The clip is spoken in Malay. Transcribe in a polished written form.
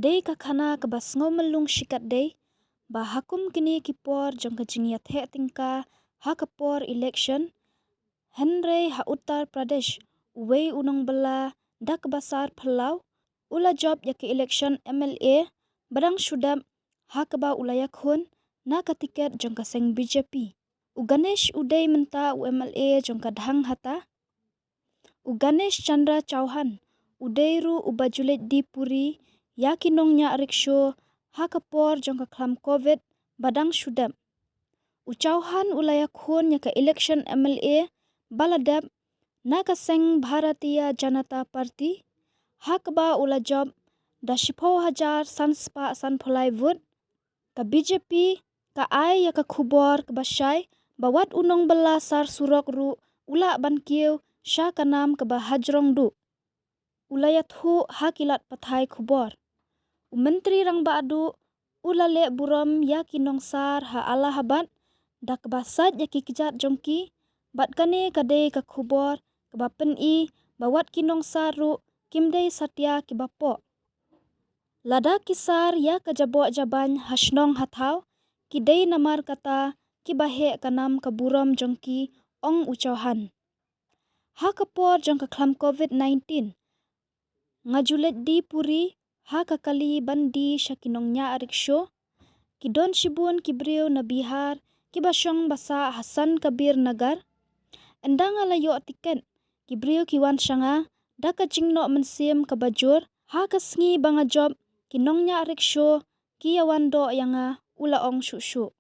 dei ka khana ka bas ngau melung shikat dei ba hakum kini kipor jong ka jingya the tingka ha kapor election Henry ha Uttar Pradesh wei unong bela dak basar phalau ula job ya ke election MLA barang shudam ha ka ba ulaya khun na ka tiket jong ka seng BJP u Ganesh Uday menta u MLA jong ka dhang hata u Ganesh Chandra Chauhan Udairu ubajulet di Puri yakinong nya riksho ha kapor jong ka khlam COVID badang shudam u Chauhan ulaya khun ya ka election MLA baladab na ka seng Bharatiya Janata Party ha ka ba ula job da 10,000 sanspa san pholai vote ka BJP ka ai ya ka khubor ka basai bawat unong bela sar surok ru ula ban kieu sha ka nam ka ba hajrong du ulaya thu ha kilat pathai khubor u menteri rang ba adu ula le buram ya kinong sar ha Allahabad dak basat ya ki kijat jongki bat kane kade ka khubor ka ba pen I bawat kinong sar ru kimdei satya ki bapo lada kisar ya ka jabo jaban hasnong hathau kidei namar kata ki bahe kanam ka buram jongki ong ucauhan ha kapor jong ka khlam COVID-19 ngajulet di Puri ha ka kali bandi shakinong nya riksho ki don shibun ki breu na Bihar ki basyong basa Hasan Kabir Nagar endang alayo tiket ki breu ki wan shanga daka jingno mensim ka bajur ha ka sngi banga job ki nong nya riksho ki yawan do yanga ula ong shushu